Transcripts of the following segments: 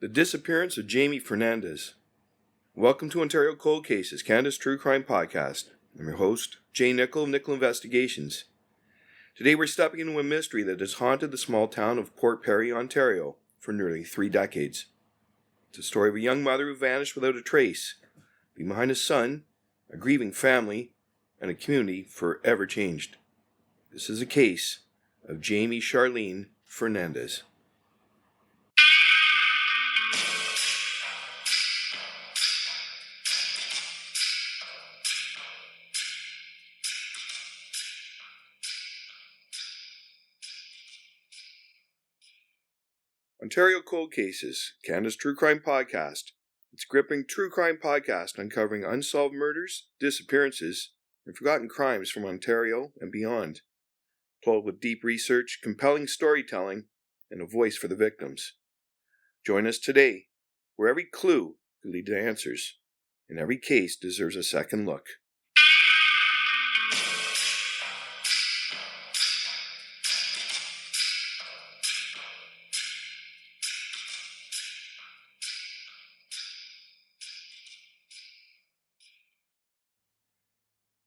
The Disappearance of Jami Furnandiz. Welcome to Ontario Cold Cases, Canada's True Crime Podcast. I'm your host, Jay Nickel of Nickel Investigations. Today we're stepping into a mystery that has haunted the small town of Port Perry, Ontario, for nearly 3 decades. It's a story of a young mother who vanished without a trace, leaving behind a son, a grieving family, and a community forever changed. This is a case of Jami Charlene Furnandiz. Ontario Cold Cases, Canada's True Crime Podcast. It's a gripping true crime podcast uncovering unsolved murders, disappearances, and forgotten crimes from Ontario and beyond. Told with deep research, compelling storytelling, and a voice for the victims. Join us today, where every clue could lead to answers, and every case deserves a second look.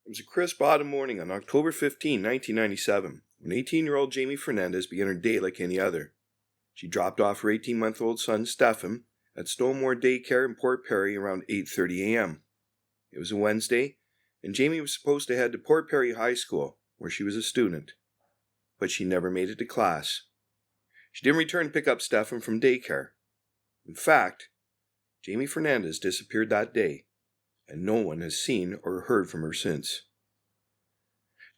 It was a crisp autumn morning on October 15, 1997, when 18-year-old Jami Furnandiz began her day like any other. She dropped off her 18-month-old son, Stefan, at Stoneware Daycare in Port Perry around 8:30 a.m. It was a Wednesday, and Jami was supposed to head to Port Perry High School, where she was a student. But she never made it to class. She didn't return to pick up Stefan from daycare. In fact, Jami Furnandiz disappeared that day, and no one has seen or heard from her since.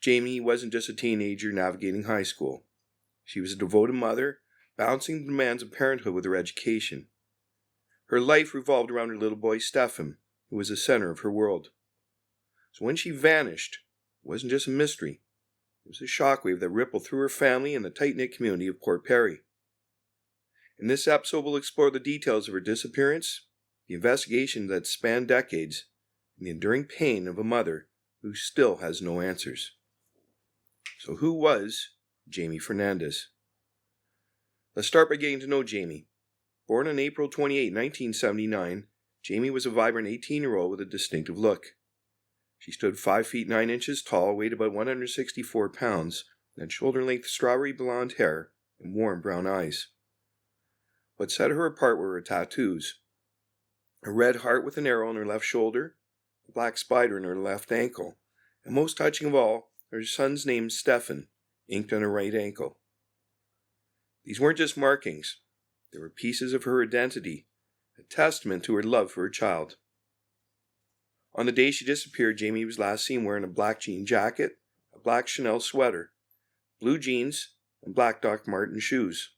Jami wasn't just a teenager navigating high school. She was a devoted mother, balancing the demands of parenthood with her education. Her life revolved around her little boy Stefan, who was the center of her world. So when she vanished, it wasn't just a mystery. It was a shockwave that rippled through her family and the tight-knit community of Port Perry. In this episode, we'll explore the details of her disappearance, the investigation that spanned decades, and the enduring pain of a mother who still has no answers. So who was Jami Furnandiz? Let's start by getting to know Jami. Born on April 28, 1979, Jami was a vibrant 18-year-old with a distinctive look. She stood 5 feet 9 inches tall, weighed about 164 pounds, and had shoulder-length strawberry blonde hair and warm brown eyes. What set her apart were her tattoos. A red heart with an arrow on her left shoulder, a black spider on her left ankle, and most touching of all, her son's name Stefan, inked on her right ankle. These weren't just markings. They were pieces of her identity, a testament to her love for her child. On the day she disappeared, Jami was last seen wearing a black jean jacket, a black Chanel sweater, blue jeans, and black Doc Martens shoes.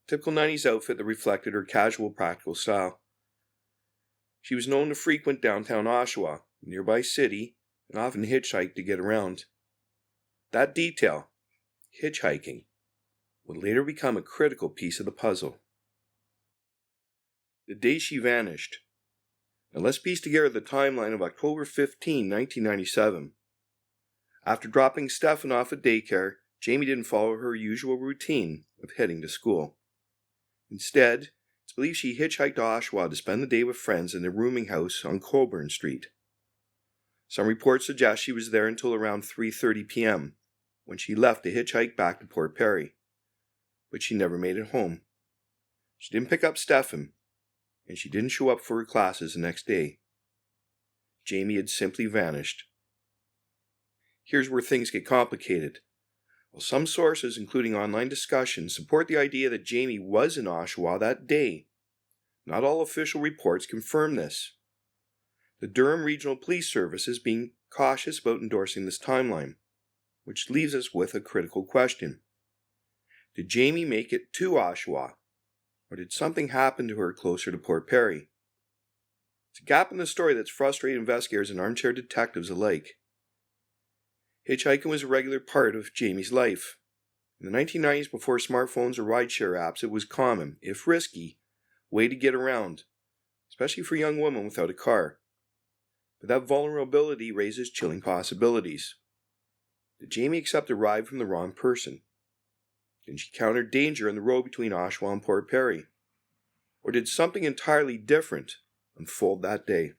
A typical 90s outfit that reflected her casual, practical style. She was known to frequent downtown Oshawa, a nearby city, and often hitchhike to get around. That detail, hitchhiking, would later become a critical piece of the puzzle. The day she vanished. Now let's piece together the timeline of October 15, 1997. After dropping Stefan off at daycare, Jami didn't follow her usual routine of heading to school. Instead, it's believed she hitchhiked to Oshawa to spend the day with friends in a rooming house on Colburn Street. Some reports suggest she was there until around 3:30 p.m., when she left to hitchhike back to Port Perry. But she never made it home. She didn't pick up Stefan, and she didn't show up for her classes the next day. Jami had simply vanished. Here's where things get complicated. While some sources, including online discussions, support the idea that Jami was in Oshawa that day, not all official reports confirm this. The Durham Regional Police Service is being cautious about endorsing this timeline, which leaves us with a critical question. Did Jami make it to Oshawa, or did something happen to her closer to Port Perry? It's a gap in the story that's frustrated investigators and armchair detectives alike. Hitchhiking was a regular part of Jami's life. In the 1990s, before smartphones or rideshare apps, it was common, if risky, way to get around, especially for a young woman without a car. But that vulnerability raises chilling possibilities. Did Jami accept a ride from the wrong person? Did she encounter danger on the road between Oshawa and Port Perry? Or did something entirely different unfold that day?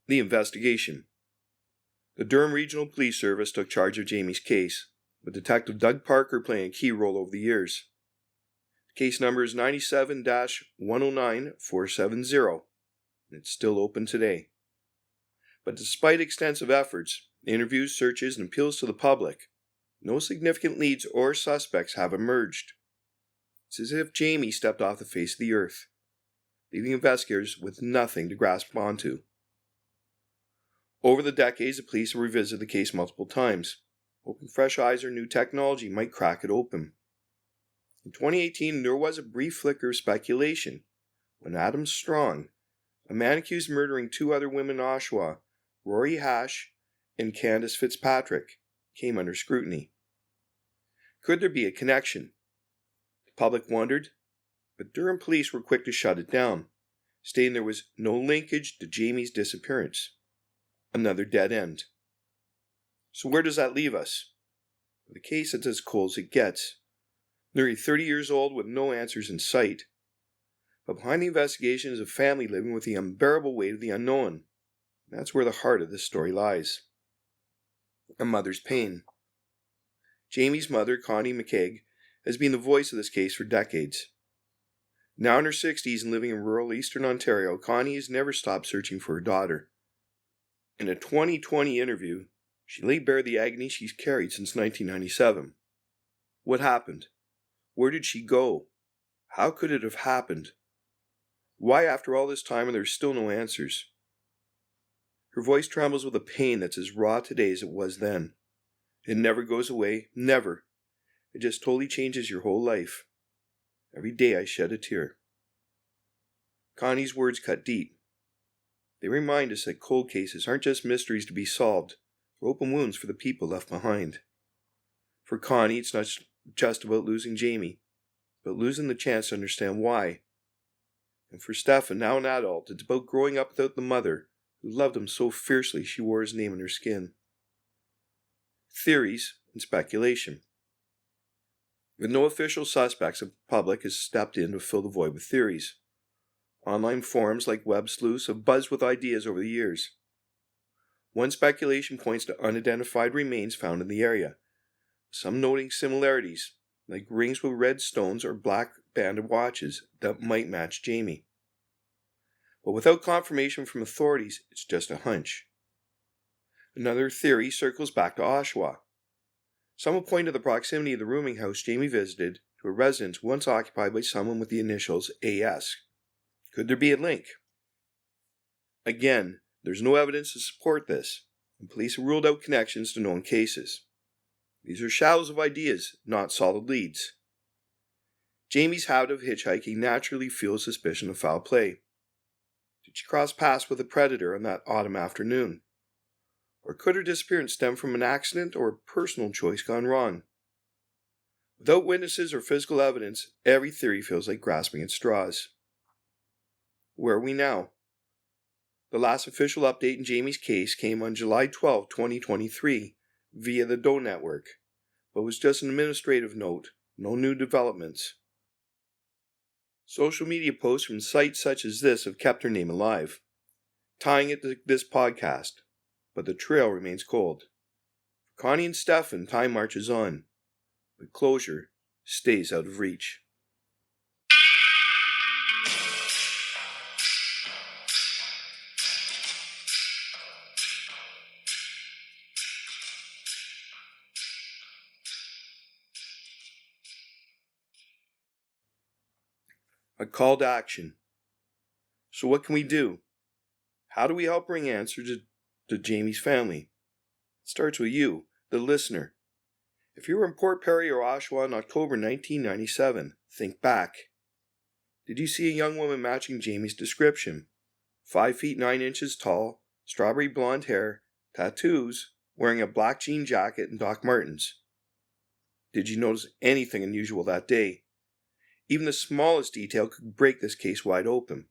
The investigation. The Durham Regional Police Service took charge of Jami's case, with Detective Doug Parker playing a key role over the years. The case number is 97-109470, and it's still open today. But despite extensive efforts, interviews, searches, and appeals to the public, no significant leads or suspects have emerged. It's as if Jami stepped off the face of the earth, leaving investigators with nothing to grasp onto. Over the decades, the police have revisited the case multiple times, hoping fresh eyes or new technology might crack it open. In 2018, there was a brief flicker of speculation when Adam Strong, a man accused of murdering two other women in Oshawa, Rory Hash and Candace Fitzpatrick, came under scrutiny. Could there be a connection? The public wondered, but Durham police were quick to shut it down, stating there was no linkage to Jami's disappearance. Another dead end. So where does that leave us? The case is as cold as it gets. Nearly 30 years old with no answers in sight. But behind the investigation is a family living with the unbearable weight of the unknown. That's where the heart of this story lies. A mother's pain. Jami's mother, Connie McKeag, has been the voice of this case for decades. Now in her 60s and living in rural eastern Ontario, Connie has never stopped searching for her daughter. In a 2020 interview, she laid bare the agony she's carried since 1997. What happened? Where did she go? How could it have happened? Why, after all this time, are there still no answers? Her voice trembles with a pain that's as raw today as it was then. It never goes away, never. It just totally changes your whole life. Every day I shed a tear. Connie's words cut deep. They remind us that cold cases aren't just mysteries to be solved, they're open wounds for the people left behind. For Connie, it's not just about losing Jami, but losing the chance to understand why. And for Stefan, now an adult, it's about growing up without the mother who loved him so fiercely she wore his name on her skin. Theories and speculation. With no official suspects, the public has stepped in to fill the void with theories. Online forums like web sleuths have buzzed with ideas over the years. One speculation points to unidentified remains found in the area, some noting similarities, like rings with red stones or black banded watches that might match Jami. But without confirmation from authorities, it's just a hunch. Another theory circles back to Oshawa. Some have pointed to the proximity of the rooming house Jami visited to a residence once occupied by someone with the initials AS. Could there be a link? Again, there's no evidence to support this, and police have ruled out connections to known cases. These are shadows of ideas, not solid leads. Jami's habit of hitchhiking naturally fuels suspicion of foul play. Did she cross paths with a predator on that autumn afternoon? Or could her disappearance stem from an accident or a personal choice gone wrong? Without witnesses or physical evidence, every theory feels like grasping at straws. Where are we now? The last official update in Jami's case came on July 12, 2023, via the Doe Network, but was just an administrative note, no new developments. Social media posts from sites such as this have kept her name alive, tying it to this podcast, but the trail remains cold. For Connie and Stefan, time marches on, but closure stays out of reach. A call to action. So what can we do? How do we help bring answers to Jami's family? It starts with you, the listener. If you were in Port Perry or Oshawa in October 1997, think back. Did you see a young woman matching Jami's description? 5 feet 9 inches tall, strawberry blonde hair, tattoos, wearing a black jean jacket and Doc Martens. Did you notice anything unusual that day? Even the smallest detail could break this case wide open.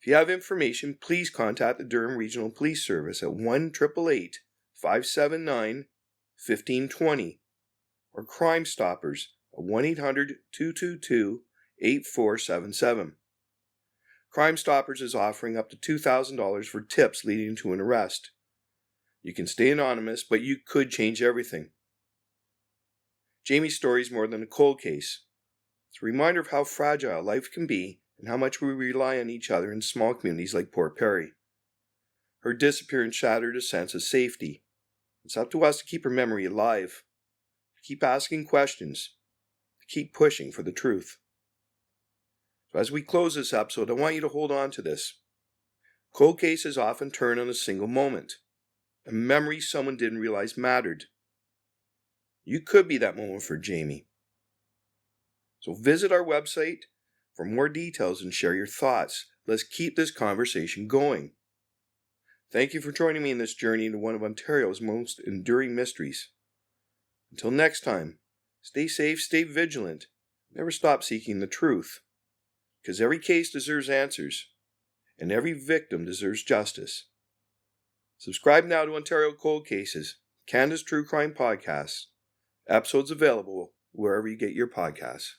If you have information, please contact the Durham Regional Police Service at 1-888-579-1520 or Crime Stoppers at 1-800-222-8477. Crime Stoppers is offering up to $2,000 for tips leading to an arrest. You can stay anonymous, but you could change everything. Jami's story is more than a cold case. It's a reminder of how fragile life can be and how much we rely on each other in small communities like Port Perry. Her disappearance shattered a sense of safety. It's up to us to keep her memory alive, to keep asking questions, to keep pushing for the truth. So as we close this episode, I want you to hold on to this. Cold cases often turn on a single moment, a memory someone didn't realize mattered. You could be that moment for Jami. So visit our website for more details and share your thoughts. Let's keep this conversation going. Thank you for joining me in this journey into one of Ontario's most enduring mysteries. Until next time, stay safe, stay vigilant, never stop seeking the truth. Because every case deserves answers, and every victim deserves justice. Subscribe now to Ontario Cold Cases, Canada's True Crime Podcast. Episodes available wherever you get your podcasts.